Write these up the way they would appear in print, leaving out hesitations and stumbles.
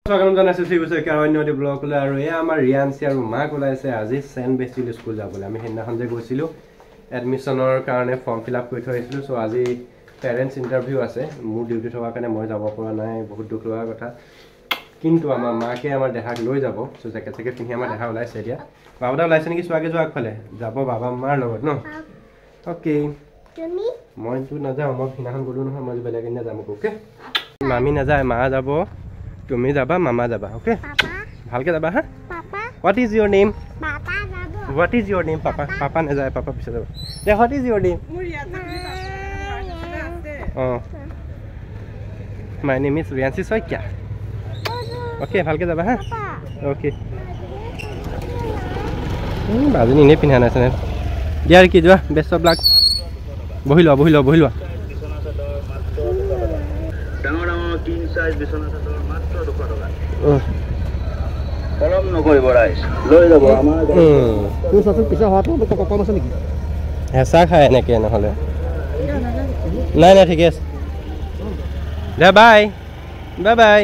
স্বাগতম জনাইছো শ্ৰীবুচকে আৰু অন্য ব্লগলৈ আৰু এয়া আমাৰ ৰিয়ানচি আৰু মাক ওলাইছে আজি চেণ্ট বেচিল স্কুল যাবলৈ আমি সেইদিনাখন যে গৈছিলোঁ এডমিশ্যনৰ কাৰণে ফৰ্ম ফিল আপ কৰি থৈ আহিছিলোঁ চ' আজি পেৰেণ্টছ ইণ্টাৰভিউ আছে মোৰ ডিউটি থকাৰ কাৰণে মই যাব পৰা নাই বহুত দুখ লগা কথা কিন্তু আমাৰ মাকে আমাৰ দেহাক লৈ যাব চ' জেকেট চেকেট পিন্ধি আমাৰ দেহা ওলাইছে এতিয়া বাবাদা ওলাইছে নেকি চোৱাকৈ যোৱা আগফালে যাব বাবা মাৰ লগত ন অ'কে মইতো নাযাওঁ মই সেইদিনাখন গ'লোঁ নহয় মই বেলেগ এদিনা যাম অ'কে মামী নাযায় মা যাব তুমি যাবা মামা যাবা ওকে ভালকে যাবা হা what is your name what is your name পাপা পাপা নাযায় পাপা পিছত যাব দে হোৱাট ইজ ইয়োৰ নেম অঁ my name is Riyanchi Saikia okay ভালকে যাবা হা অ'কে বাজনী এনেই পিন্ধা নাই চেনে দিয়া আৰু কি যোৱা বেষ্ট অফ লাক বহি লোৱা বহি লোৱা বহি লোৱা কলম নকৰিব ৰাইজ লৈ যাব আমাৰ পিছত হোৱাটো কম আছে নেকি হেঁচা খায় এনেকৈ নহ'লে নাই নাই ঠিকে আছে দে বাই বাই বাই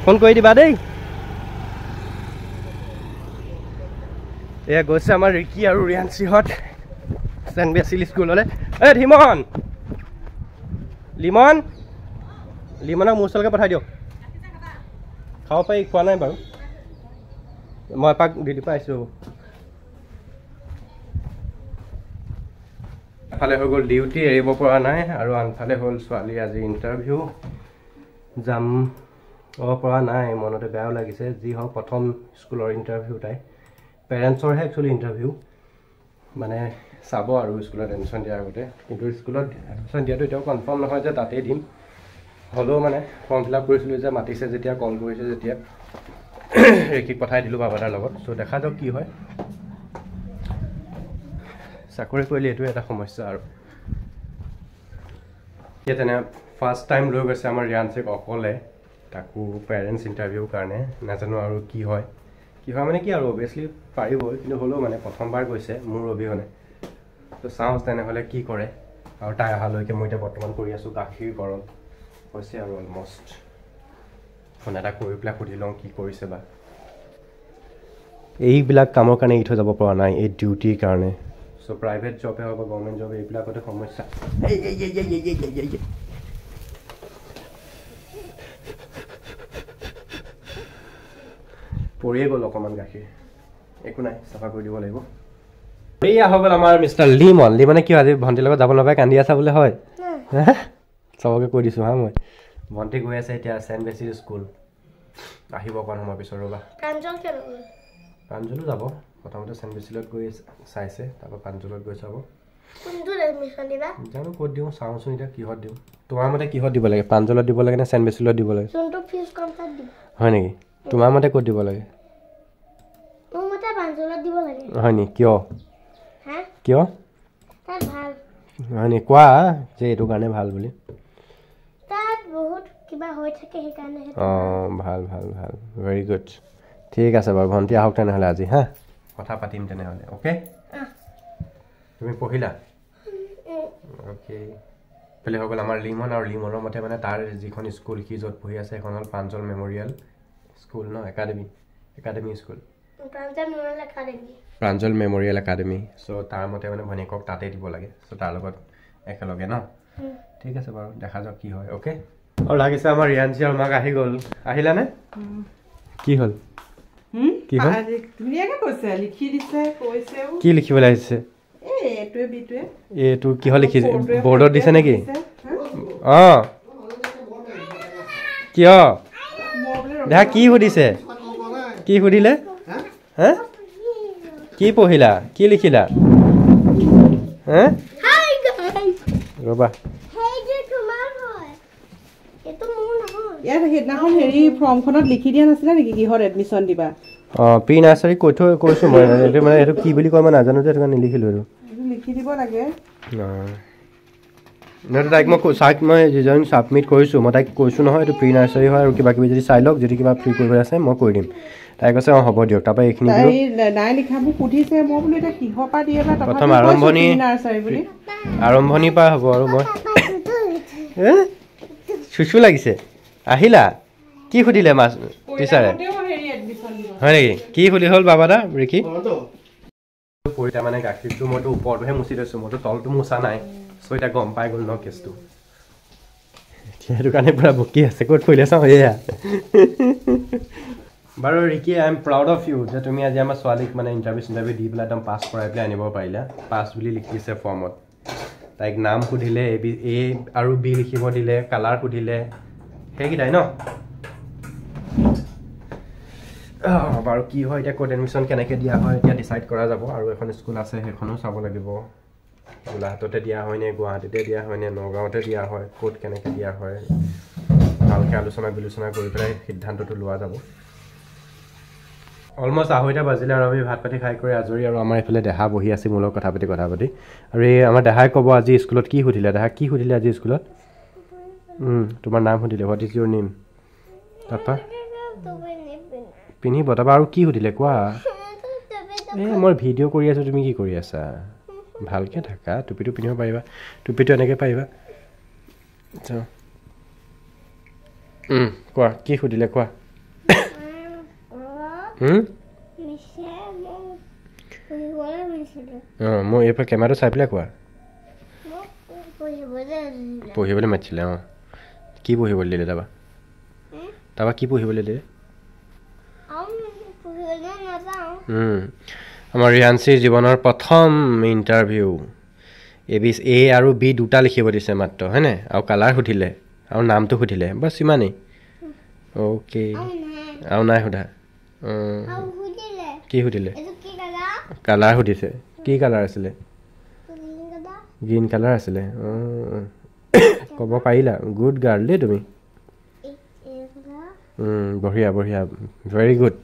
ফোন কৰি দিবা দেই এয়া গৈছে আমাৰ ৰিকি আৰু ৰিয়ানচিহঁত চেণ্ট বেচিল স্কুললৈ এই ধীমন লিমন লিমনক মোৰ ওচৰলৈকে পঠাই দিয়ক খাব পাৰি খোৱা নাই বাৰু মই এপাক ডিউটিৰ পৰা আহিছোঁ এফালে হৈ গ'ল ডিউটি এৰিব পৰা নাই আৰু আনফালে হ'ল ছোৱালী আজি ইণ্টাৰভিউ যাম পৰা নাই মনতে বেয়াও লাগিছে যি হওক প্ৰথম স্কুলৰ ইণ্টাৰভিউ তাই পেৰেণ্টছৰহে একচুৱেলি ইণ্টাৰভিউ মানে চাব আৰু স্কুলত এডমিশ্যন দিয়াৰ আগতে কিন্তু স্কুলত এডমিশ্যন দিয়াটো এতিয়াও কনফাৰ্ম নহয় যে তাতেই দিম হ'লেও মানে ফৰ্ম ফিল আপ কৰিছিলোঁ যে মাতিছে যেতিয়া কল কৰিছে যেতিয়া ৰেকিক পঠাই দিলোঁ বাবাদাৰ লগত চ' দেখা যাওক কি হয় চাকৰি কৰিলে এইটোৱে এটা সমস্যা আৰু এতিয়া তেনে ফাৰ্ষ্ট টাইম লৈ গৈছে আমাৰ ৰিয়ানচিক অকলে তাকো পেৰেণ্টছ ইণ্টাৰভিউৰ কাৰণে নাজানো আৰু কি হয় মানে কি আৰু অভিয়াছলি পাৰিবই কিন্তু হ'লেও মানে প্ৰথমবাৰ গৈছে মোৰ অবিহনে ত' চাওঁ তেনেহ'লে কি কৰে আৰু তাই অহালৈকে মই এতিয়া বৰ্তমান কৰি আছোঁ গাখীৰ গৰম হৈছে আৰু অলমষ্ট ফোন এটা কৰি পেলাই সুধি লওঁ কি কৰিছে বা এইবিলাক কামৰ কাৰণে এৰি থৈ যাব পৰা নাই এই ডিউটিৰ কাৰণে চ' প্ৰাইভেট জবে হওক বা গভৰ্ণমেণ্ট জব এইবিলাকতে সমস্যা পৰিয়ে গ'ল অকণমান গাখীৰ একো নাই চাফা কৰি দিব লাগিব এয়া হৈ গ'ল আমাৰ মিষ্টাৰ লিমনে কি আজি ভণ্টিৰ লগত যাব নাপায় কান্দি আছা বোলে হয় চবকে কৈ দিছোঁ হা মই ভণ্টি গৈ আছে এতিয়া চেণ্ট বেচিল স্কুল আহিব অকণ সময় পিছত ৰ'বা প্ৰাঞ্জলো যাব প্ৰথমতে চেণ্ট বেচিলত গৈ চাইছে তাৰপৰা প্ৰাঞ্জলত গৈ চাব জানো ক'ত দিওঁ চাওঁচোন এতিয়া কিহত দিওঁ তোমাৰ মতে কিহত দিব লাগে প্ৰাঞ্জলত দিব লাগে নে চেণ্ট বেচিলত দিব লাগে হয় নেকি তোমাৰ মতে ক'ত দিব লাগে হয় নি কিয় কিয় হয় নি কোৱা যে এইটো কাৰণে ভাল বুলি অঁ ভাল ভাল ভাল ভেৰি গুড ঠিক আছে বাৰু ভণ্টি আহক তেনেহ'লে আজি হা কথা পাতিম তেনেহ'লে অ'কে তুমি পঢ়িলা অ'কে এইফালে হৈ গ'ল আমাৰ লিমন আৰু লিমনৰ মতে মানে তাৰ যিখন স্কুল সি য'ত পঢ়ি আছে সেইখন হ'ল প্ৰাঞ্জল মেমৰিয়েল স্কুল ন academy school Pranjal memorial academy চ' তাৰ মতে মানে ভনীয়েকক তাতেই দিব লাগে চ' তাৰ লগত একেলগে ন ঠিক আছে বাৰু দেখা যাওক কি হয় অ'কে আৰু লাগিছে আমাৰ ৰিয়ানচি আৰু মাক আহি গ'ল আহিলানে কি হ'ল কি হ'ল কি লিখিবলৈ আহিছে এইটো কিহৰ লিখিছে বৰ্ডত দিছে নেকি অঁ কিয় দেখা কি সুধিছে কি সুধিলে হা কি পঢ়িলা কি লিখিলা হা ৰ'বা সেইদিনাখন হেৰি ফৰ্মখনত লিখি দিয়া নাছিলে নেকি কিহত এডমিশ্যন দিবা অঁ প্ৰি নাৰ্চাৰী কৈছোঁ মই এইটো মানে এইটো কি বুলি কয় মই নাজানো যে সেইটো কাৰণে নিলিখিলোঁ আৰু লিখি দিব লাগে নহয় তাইক মই যিজন ছাবমিট কৰিছোঁ মই তাইক কৈছোঁ নহয় এইটো প্ৰি নাৰ্চাৰী হয় আৰু কিবা কিবি যদি চাই লওক যদি কিবা ফ্ৰী কৰিব আছে মই কৰি দিম তাই কৈছে অঁ হ'ব দিয়ক তাৰপৰা এইখিনি নাই লিখা মোক সুধিছে মই বোলো এতিয়া কিহৰ পৰা দিয়ে বা প্ৰথম আৰম্ভণিৰ পৰা হ'ব আৰু মই চুচু লাগিছে আহিলা কি সুধিলে মাছ টিচাৰে হয় নেকি কি সুধি হ'ল বাবা দা ৰিকি পৰিতা মানে গাখীৰটো মইতো ওপৰটোহে মুচি লৈছোঁ মইতো তলটো মুচা নাই চ' এতিয়া গম পাই গ'ল ন কেছটো সেইটো কাৰণে পূৰা বকি আছে ক'ত পৰিলে চাওঁ এয়া বাৰু Ricky I am proud of you যে তুমি আজি আমাৰ ছোৱালীক মানে ইণ্টাৰভিউ দি পেলাই একদম পাছ কৰাই পেলাই আনিব পাৰিলা পাছ বুলি লিখিছে ফৰ্মত তাইক নাম সুধিলে এ আৰু বি লিখিব দিলে কালাৰ সুধিলে সেইকেইটাই ন বাৰু কি হয় এতিয়া ক'ত এডমিশ্যন কেনেকৈ দিয়া হয় এতিয়া ডিচাইড কৰা যাব আৰু এখন স্কুল আছে সেইখনো চাব লাগিব গোলাঘাটতে দিয়া হয়নে গুৱাহাটীতে দিয়া হয়নে নগাঁৱতে দিয়া হয় ক'ত কেনেকৈ দিয়া হয় ভালকৈ আলোচনা বিলোচনা কৰি পেলাই সিদ্ধান্তটো লোৱা যাব অলমষ্ট 2:30 বাজিলে আৰু আমি ভাত পাতি খাই কৰি আজৰি আৰু আমাৰ এইফালে দেহা বহি আছে মোৰ লগত কথা পাতি আৰু এই আমাৰ দেহাই ক'ব আজি স্কুলত কি সুধিলে দেহা কি সুধিলে আজি স্কুলত তোমাৰ নাম সুধিলে হোৱাট ইজ ইউৰ নেম তাৰপৰা পিন্ধিব তাৰপৰা আৰু কি সুধিলে কোৱা এই মই ভিডিঅ' কৰি আছোঁ তুমি কি কৰি আছা ভালকৈ থাকা টুপিটো পিন্ধিব পাৰিবা টুপিটো এনেকৈ পাৰিবা কোৱা কি সুধিলে কোৱা মই এইবাৰ কেমেৰাটো চাই পেলাই কোৱা পঢ়িবলৈ মাতিছিলে অঁ কি পঢ়িবলৈ দিলে তাৰপৰা কি পঢ়িবলৈ দিলে আমাৰ ৰিয়াঞ্চিৰ জীৱনৰ প্ৰথম ইণ্টাৰভিউ এ আৰু বি দুটা লিখিব দিছে মাত্ৰ হয়নে আৰু কালাৰ সুধিলে আৰু নামটো সুধিলে বাছ ইমানেই অ'কে আৰু নাই সোধা কি সুধিলে কালাৰ সুধিছে কি কালাৰ আছিলে গ্ৰীণ কালাৰ আছিলে ক'ব পাৰিলা গুড গাৰ্ল দেই তুমি বঢ়িয়া বঢ়িয়া ভেৰি গুড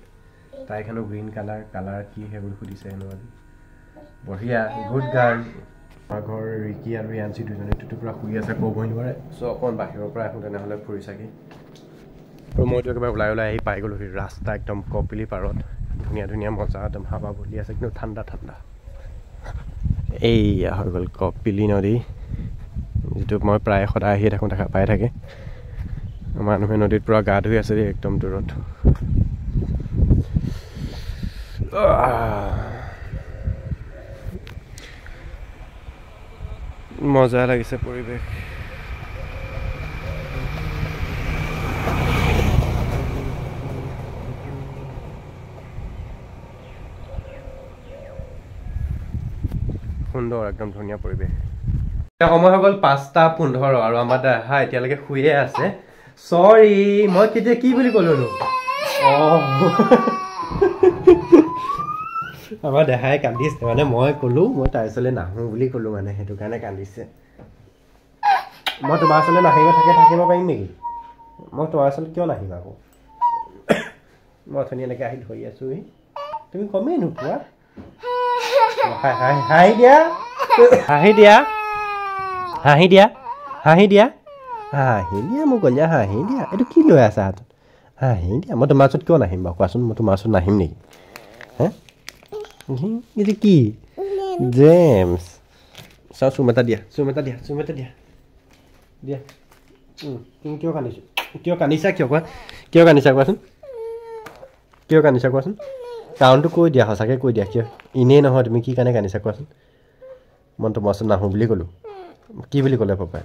তাইখনো গ্ৰীণ কালাৰ কি সেইবোৰ সুধিছে হেনো আজি বঢ়িয়া গুড গাৰ্ল আমাৰ ঘৰ ৰিকি আৰু ৰিয়াঞ্চি দুজনীটো পূৰা শুই আছে ক'বই নোৱাৰে চ' অকণমান বাহিৰৰ পৰা আহোঁ তেনেহ'লে ফুৰি চাকি আৰু মইতো একেবাৰে ওলাই আহি পাই গ'লোহি ৰাস্তা একদম কপিলি পাৰত ধুনীয়া ধুনীয়া মজা একদম হাৱা বলি আছে কিন্তু ঠাণ্ডা এইয়া হৈ গ'ল কপিলি নদী যিটো মই প্ৰায় সদায় আহিয়ে থাকোঁ দেখা পাই থাকে মানুহে নদীত পূৰা গা ধুই আছে দেই একদম দূৰত মজা লাগিছে পৰিৱেশ সুন্দৰ একদম ধুনীয়া পৰিৱেশ সময় হৈ গ'ল 5:15 আৰু আমাৰ দেহা এতিয়ালৈকে শুয়ে আছে চৰি মই কেতিয়া কি বুলি ক'লো আমাৰ দেহাই কান্দিছে মানে মই ক'লোঁ মই তাইৰ ওচৰলৈ নাহোঁ বুলি ক'লোঁ মানে সেইটো কাৰণে কান্দিছে মই তোমাৰ ওচৰলৈ থাকিব পাৰিম নেকি মই তোমাৰ ওচৰলৈ কিয় নাহিম আকৌ মই অথনি এনেকৈ আহি ধৰি আছোঁহি তুমি কমেই নোপোৱা হাঁহি দিয়া মোক গ'ল হাঁহি দিয়া এইটো কি লৈ আছা হাতত হাঁহি দিয়া মই তোমাৰ ওচৰত কিয় নাহিম বাৰু কোৱাচোন মই তোমাৰ ওচৰত নাহিম নেকি হে এইটো কি জেমছ চাওঁ চুম এটা দিয়া দিয়া তুমি কিয় কান্দিছা কোৱাচোন কাৰণটো কৈ দিয়া সঁচাকৈ কৈ দিয়া কিয় এনেই নহয় তুমি কি কাৰণে কান্দিছা কোৱাচোন মই তোমাৰ ওচৰত নাহোঁ বুলি ক'লোঁ কি বুলি ক'লে পাপাই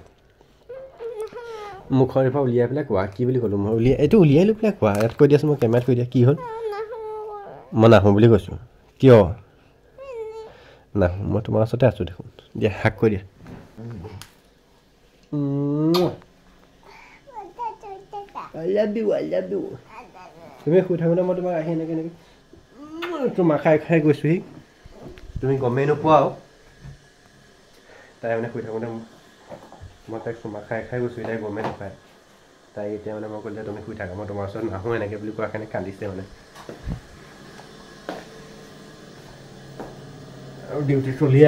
মুখৰ পৰা উলিয়াই পেলাই কোৱা কি বুলি ক'লোঁ মই এইটো উলিয়াই লৈ পেলাই কোৱা ইয়াত কৈ দিয়াচোন মই কেমেৰাত কৈ দিয়া কি হ'ল মই নাহোঁ বুলি কৈছোঁ কিয় নাহোঁ মই তোমাৰ ওচৰতে আছোঁ দেখোন দিয়া হাক কৈ দিয়া তুমি শুই থাকোঁতে মই তোমাক আহি এনেকৈ তোমাৰ খাই গৈছোঁহি তুমি গমেই নোপোৱা আৰু তাই মানে শুই থাকোঁতে মই তাইক চুমা খাই গৈছোঁ তাই গমেই নাপায় তাই এতিয়া মানে মই ক'লে তুমি শুই থাকা মই তোমাৰ ওচৰত নাহোঁ এনেকৈ বুলি কোৱা কাৰণে কান্দিছে মানে আৰু ডিউটি চলি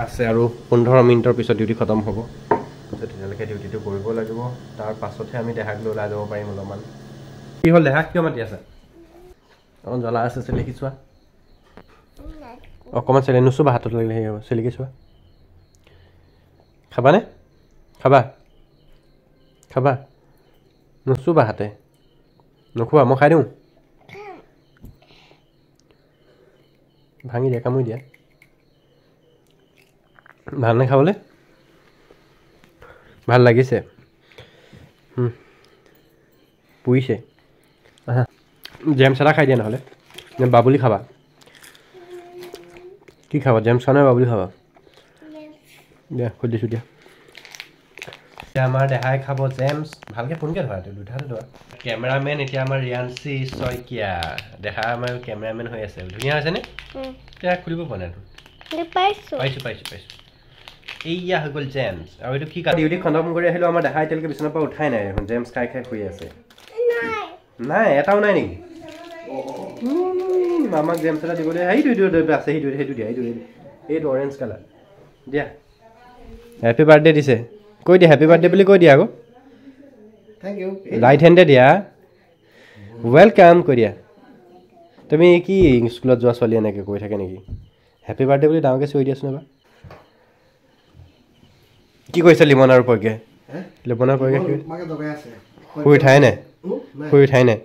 আছে আৰু 15 মিনিটৰ পিছত ডিউটি খতম হ'ব তেতিয়ালৈকে ডিউটিটো কৰিব লাগিব তাৰ পাছতহে আমি দেহাক লৈ ওলাই যাব পাৰিম অলপমান কি হ'ল দেহাক কিয় মাতি আছে অকণ জ্বলা আছে চেলেকি চোৱা অকণমান চেলে নুচুবা হাতত লাগিলে হেৰি হ'ব চেলেকি চোৱা খাবা নুচুবা হাতে নোখোৱা মই খাই দিওঁ ভাঙি দিয়া কামুৰি দিয়া ভাল নে খাবলৈ ভাল লাগিছে পুৰিছে জেমছ এটা খাই দিয়া নহ'লে বাবুলি খাবা কি খাবা জেমছ খোৱা নাই বাবুলি খাবা দিয়া সুধিছোঁ দিয়া এতিয়া আমাৰ দেহাই খাব জেমছ ভালকৈ ফোনকৈ ধৰা দুটাতে ধৰা কেমেৰামেন এতিয়া আমাৰ ৰিয়াঞ্চি শইকীয়া দেহা আমাৰ কেমেৰামেন হৈ আছে ধুনীয়া হৈছেনে এতিয়া খুলিব পৰা নাই পাইছোঁ এইয়া হৈ গ'ল জেমছ আৰু এইটো কি ডিউটি খতম কৰি আহিলোঁ আমাৰ দেহা এতিয়ালৈকে বিচনাৰ পৰা উঠাই নাই এখন জেমছ খাই খাই শুই আছে নাই এটাও নাই নেকি আমাক জেমছ এটা দিবলৈ সেইটো আছে সেইটো দিয়া এইটো অৰেঞ্জ কালাৰ দিয়া হেপী বাৰ্থডে দিছে কৈ দিয়া হেপী বাৰ্থডে বুলি কৈ দিয়া আকৌ থেংক ইউ ৰাইট হেণ্ডে দিয়া ৱেলকাম কৈ দিয়া তুমি কি স্কুলত যোৱা ছোৱালী এনেকৈ কৈ থাকে নেকি হেপী বাৰ্থডে বুলি ডাঙৰকৈ চিঞৰি দিয়াচোন এবাৰ কি কৈছে লিমন আৰু প্ৰজ্ঞাই লিমনৰ প্ৰজ্ঞা কি শুই উঠাই নাই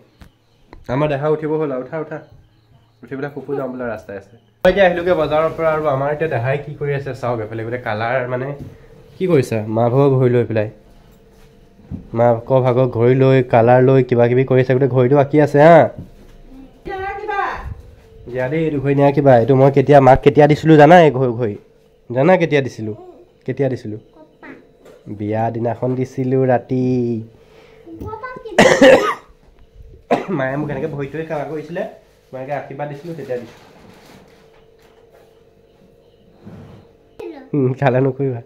আমাৰ দেখা উঠিব হ'ল আৰু উঠা উঠি পেলাই শুকু যাম বোলে ৰাস্তাই আছে মই এতিয়া আহিলোগৈ বজাৰৰ পৰা আৰু আমাৰ এতিয়া দেহাই কি কৰি আছে চাওক এফালে গোটেই কালাৰ মানে কি কৰিছা মা ভাগৰ ঘড়ী লৈ পেলাই মাকৰ ভাগৰ ঘড়ী লৈ কালাৰ লৈ কিবা কিবি কৰিছে গোটেই ঘড়ীটো আঁকি আছে হা দিয়া দেই এইটো ঘড়ী নিয়া কিবা এইটো মই কেতিয়া মাক কেতিয়া দিছিলোঁ জানা এই ঘড়ী জানা কেতিয়া দিছিলোঁ বিয়া দিনাখন দিছিলোঁ ৰাতি মায়ে মোক এনেকৈ ভৰিটোৱে সেৱা কৰিছিলে মই এনেকৈ আশীৰ্বাদ দিছিলোঁ তেতিয়া দিছোঁ খালে নকৰিবা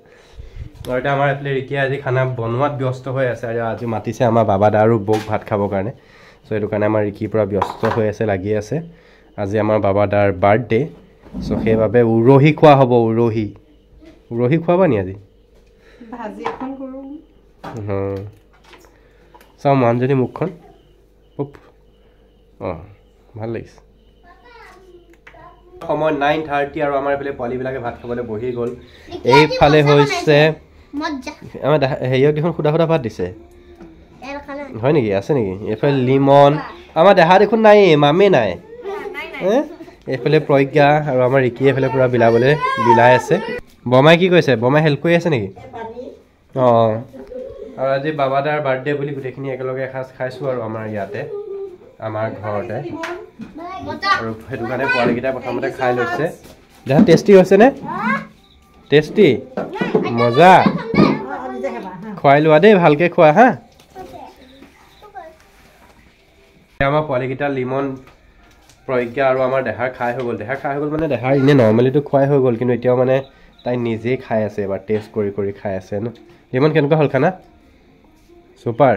আৰু এতিয়া আমাৰ এইফালে ৰিকিয়ে আজি খানা বনোৱাত ব্যস্ত হৈ আছে আৰু আজি মাতিছে আমাৰ বাবা দা আৰু বৌক ভাত খাবৰ কাৰণে চ' সেইটো কাৰণে আমাৰ ৰিকিৰ পৰা ব্যস্ত হৈ আছে লাগি আছে আজি আমাৰ বাবা দাৰ বাৰ্থডে চ' সেইবাবে উৰহি খোৱা হ'ব উৰহি খোৱাবা নি আজি ভাজি এখন কৰোঁ চাওঁ মানুহজনী মুখখন অঁ ভাল লাগিছে সময় 9:30 আৰু আমাৰ এইফালে পোৱালিবিলাকে ভাত খাবলৈ বহি গ'ল এইফালে হৈছে আমাৰ হেৰিয়ক দেখোন সুধা ভাত দিছে হয় নেকি আছে নেকি এইফালে লিমন আমাৰ দেহা দেখোন নাই মামে নাই এইফালে প্ৰজ্ঞা আৰু আমাৰ ৰিকি এইফালে পূৰা বিলাই আছে বমাই কি কৈছে বমাই হেল্প কৰি আছে নেকি অঁ আৰু আজি বাবা দাৰ বাৰ্থডে বুলি গোটেইখিনি একেলগে এসাঁজ খাইছোঁ আৰু আমাৰ ইয়াতে আমাৰ ঘৰতে আৰু সেইটো কাৰণে পোৱালিকেইটাই প্ৰথমতে খাই লৈছে দেহা টেষ্টি হৈছেনে টেষ্টি মজা খুৱাই লোৱা দেই ভালকৈ খোৱা হা আমাৰ পোৱালিকেইটা লিমন প্ৰজ্ঞা আৰু আমাৰ দেহাৰ খাই হৈ গ'ল মানে দেহাৰ এনেই নৰ্মেলিটো খুৱাই হৈ গ'ল কিন্তু এতিয়াও মানে তাই নিজেই খাই আছে এবাৰ টেষ্ট কৰি খাই আছে ন লিমন কেনেকুৱা হ'ল খানা চুপাৰ